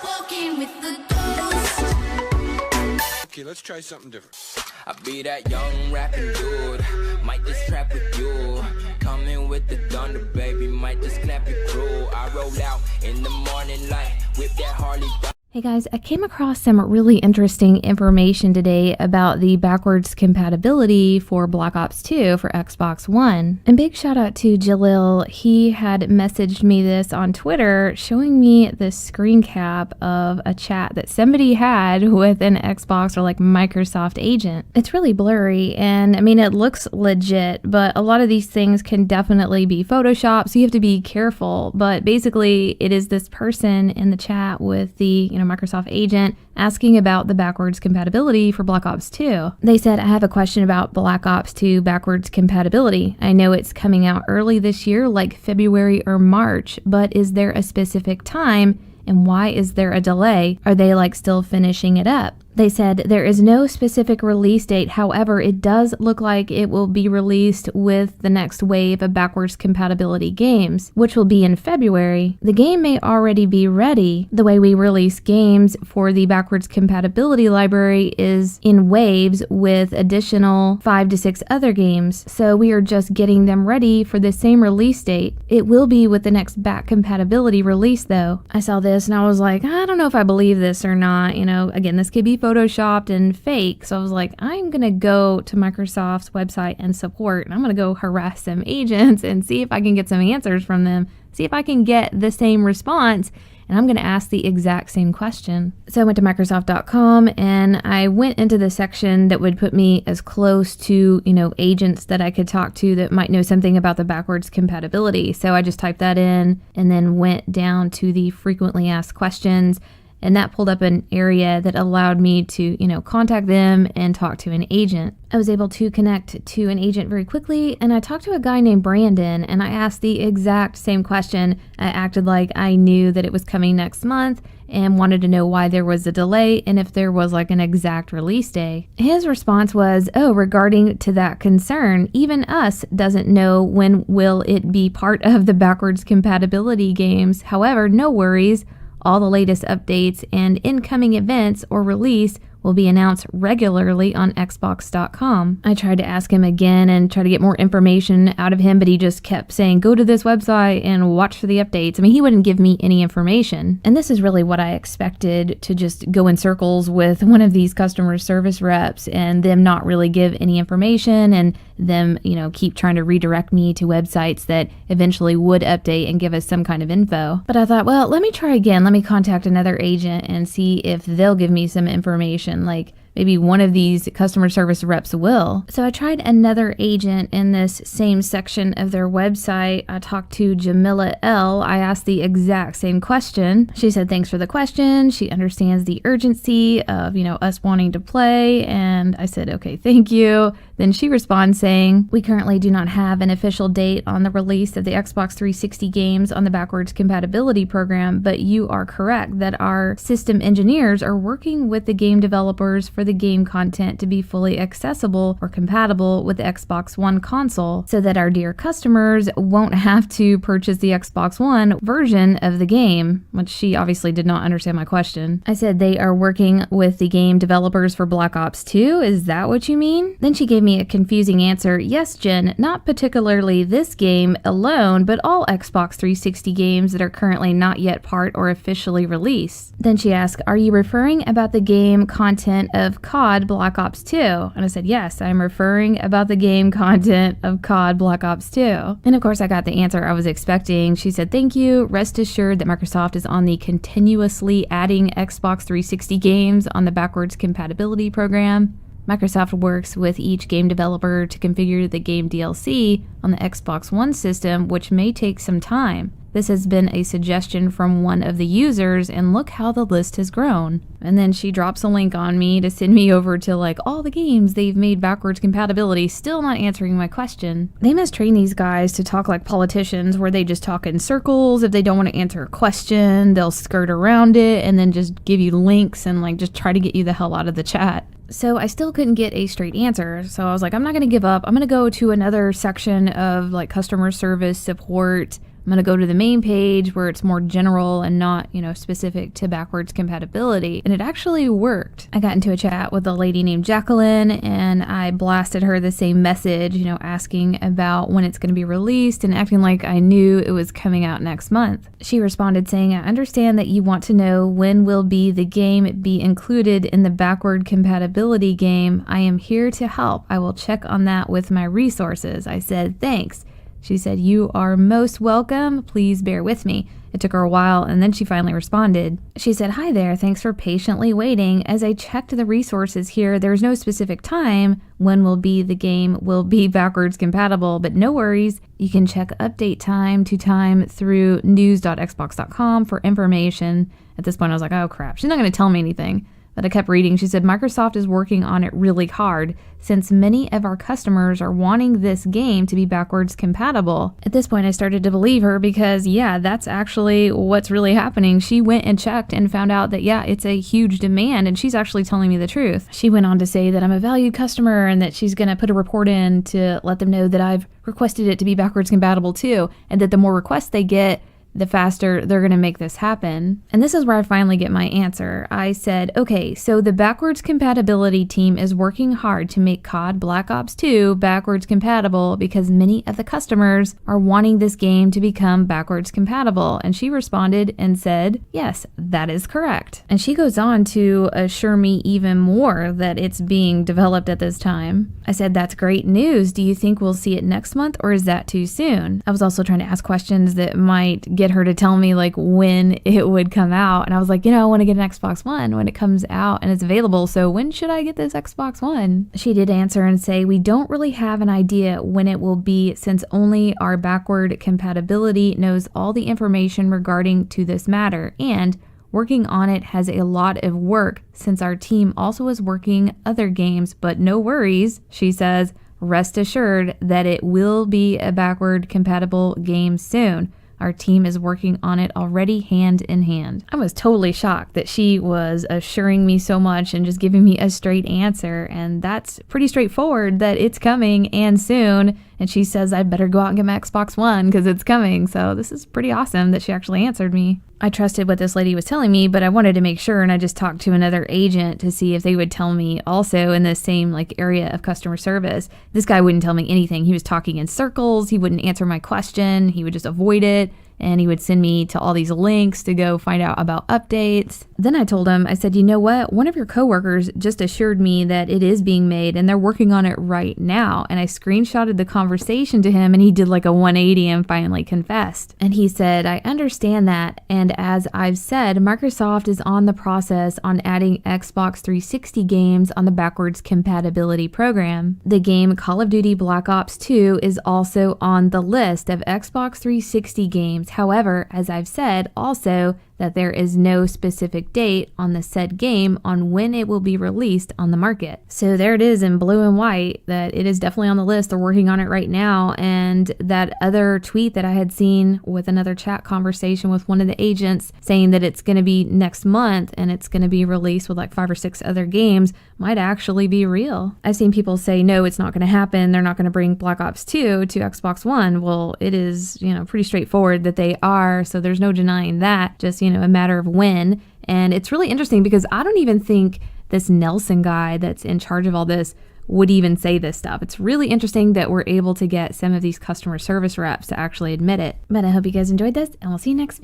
Walking with the ghost. Okay, let's try something different. I be that young rapping dude, might just trap with you. Coming with the thunder, baby, might just clap your crew. I roll out in the morning light, whip that Harley. Hey guys, I came across some really interesting information today about the backwards compatibility for Black Ops 2 for Xbox One. And big shout out to Jalil. He had messaged me this on Twitter showing me the screen cap of a chat that somebody had with an Xbox or like Microsoft agent. It's really blurry and I mean it looks legit, but a lot of these things can definitely be Photoshopped, so you have to be careful. But basically it is this person in the chat with the Microsoft agent asking about the backwards compatibility for Black Ops 2. They said, I have a question about Black Ops 2 backwards compatibility. I know it's coming out early this year, like February or March, but is there a specific time and why is there a delay? Are they like still finishing it up? They said there is no specific release date. However, it does look like it will be released with the next wave of backwards compatibility games, which will be in February. The game may already be ready. The way we release games for the backwards compatibility library is in waves with additional 5 to 6 other games. So we are just getting them ready for the same release date. It will be with the next back compatibility release though. I saw this and I was like, I don't know if I believe this or not. Again, this could be photoshopped and fake. So I was like, I'm going to go to Microsoft's website and support, and I'm going to go harass some agents and see if I can get some answers from them, see if I can get the same response. And I'm going to ask the exact same question. So I went to Microsoft.com and I went into the section that would put me as close to, agents that I could talk to that might know something about the backwards compatibility. So I just typed that in and then went down to the frequently asked questions. And that pulled up an area that allowed me to, contact them and talk to an agent. I was able to connect to an agent very quickly, and I talked to a guy named Brandon, and I asked the exact same question. I acted like I knew that it was coming next month and wanted to know why there was a delay and if there was like an exact release day. His response was, regarding to that concern, even us doesn't know when will it be part of the backwards compatibility games. However, no worries. All the latest updates and incoming events or release will be announced regularly on Xbox.com. I tried to ask him again and try to get more information out of him, but he just kept saying, go to this website and watch for the updates. I mean, he wouldn't give me any information. And this is really what I expected, to just go in circles with one of these customer service reps and them not really give any information and them, keep trying to redirect me to websites that eventually would update and give us some kind of info. But I thought, well, let me try again. Let me contact another agent and see if they'll give me some information. Like maybe one of these customer service reps will. So I tried another agent in this same section of their website. I talked to Jamila L. I asked the exact same question. She said, thanks for the question. She understands the urgency of, us wanting to play. And I said, okay, thank you. Then she responds saying, we currently do not have an official date on the release of the Xbox 360 games on the backwards compatibility program, but you are correct that our system engineers are working with the game developers for the game content to be fully accessible or compatible with the Xbox One console so that our dear customers won't have to purchase the Xbox One version of the game, which she obviously did not understand my question. I said they are working with the game developers for Black Ops 2. Is that what you mean? Then she gave me a confusing answer. Yes, Jen, not particularly this game alone, but all Xbox 360 games that are currently not yet part or officially released. Then she asked, are you referring about the game content of COD Black Ops 2? And I said, yes, I'm referring about the game content of COD Black Ops 2. And of course I got the answer I was expecting. She said, thank you. Rest assured that Microsoft is on the continuously adding Xbox 360 games on the backwards compatibility program. Microsoft works with each game developer to configure the game DLC on the Xbox One system, which may take some time. This has been a suggestion from one of the users, and look how the list has grown. And then she drops a link on me to send me over to like all the games they've made backwards compatibility, still not answering my question. They must train these guys to talk like politicians, where they just talk in circles. If they don't want to answer a question, they'll skirt around it and then just give you links and like just try to get you the hell out of the chat. So I still couldn't get a straight answer. So I was like, I'm not going to give up. I'm going to go to another section of like customer service support I'm going to go to the main page where it's more general and not, specific to backwards compatibility. And it actually worked. I got into a chat with a lady named Jacqueline, and I blasted her the same message, asking about when it's going to be released and acting like I knew it was coming out next month. She responded saying, I understand that you want to know when will be the game be included in the backward compatibility game. I am here to help. I will check on that with my resources. I said, thanks. She said, you are most welcome. Please bear with me. It took her a while, and then she finally responded. She said, hi there. Thanks for patiently waiting. As I checked the resources here, there's no specific time when the game will be backwards compatible, but no worries. You can check update time to time through news.xbox.com for information. At this point, I was like, oh crap. She's not going to tell me anything. But I kept reading. She said, Microsoft is working on it really hard since many of our customers are wanting this game to be backwards compatible. At this point, I started to believe her because, that's actually what's really happening. She went and checked and found out that, it's a huge demand, and she's actually telling me the truth. She went on to say that I'm a valued customer and that she's going to put a report in to let them know that I've requested it to be backwards compatible too, and that the more requests they get, the faster they're going to make this happen. And this is where I finally get my answer. I said, okay, so the backwards compatibility team is working hard to make COD Black Ops 2 backwards compatible because many of the customers are wanting this game to become backwards compatible. And she responded and said, yes, that is correct. And she goes on to assure me even more that it's being developed at this time. I said, that's great news. Do you think we'll see it next month, or is that too soon? I was also trying to ask questions that might get her to tell me when it would come out, and I was like, I want to get an Xbox One when it comes out and it's available, so when should I get this Xbox One? She did answer and say, we don't really have an idea when it will be since only our backward compatibility knows all the information regarding to this matter, and working on it has a lot of work since our team also is working other games, but no worries, she says, rest assured that it will be a backward compatible game soon. Our team is working on it already hand in hand. I was totally shocked that she was assuring me so much and just giving me a straight answer. And that's pretty straightforward that it's coming and soon. And she says I better go out and get my Xbox One because it's coming. So this is pretty awesome that she actually answered me. I trusted what this lady was telling me, but I wanted to make sure, and I just talked to another agent to see if they would tell me also in the same area of customer service. This guy wouldn't tell me anything. He was talking in circles. He wouldn't answer my question. He would just avoid it. And he would send me to all these links to go find out about updates. Then I told him, I said, you know what? One of your coworkers just assured me that it is being made and they're working on it right now. And I screenshotted the conversation to him, and he did a 180 and finally confessed. And he said, I understand that. And as I've said, Microsoft is on the process on adding Xbox 360 games on the backwards compatibility program. The game Call of Duty Black Ops 2 is also on the list of Xbox 360 games. However, as I've said, also that there is no specific date on the said game on when it will be released on the market. So there it is in blue and white that it is definitely on the list. They're working on it right now. And that other tweet that I had seen with another chat conversation with one of the agents saying that it's going to be next month and it's going to be released with 5 or 6 other games might actually be real. I've seen people say, no, it's not going to happen. They're not going to bring Black Ops 2 to Xbox One. Well, it is, pretty straightforward that they are. So there's no denying that. Just, a matter of when. And it's really interesting because I don't even think this Nelson guy that's in charge of all this would even say this stuff. It's really interesting that we're able to get some of these customer service reps to actually admit it. But I hope you guys enjoyed this, and we'll see you next video.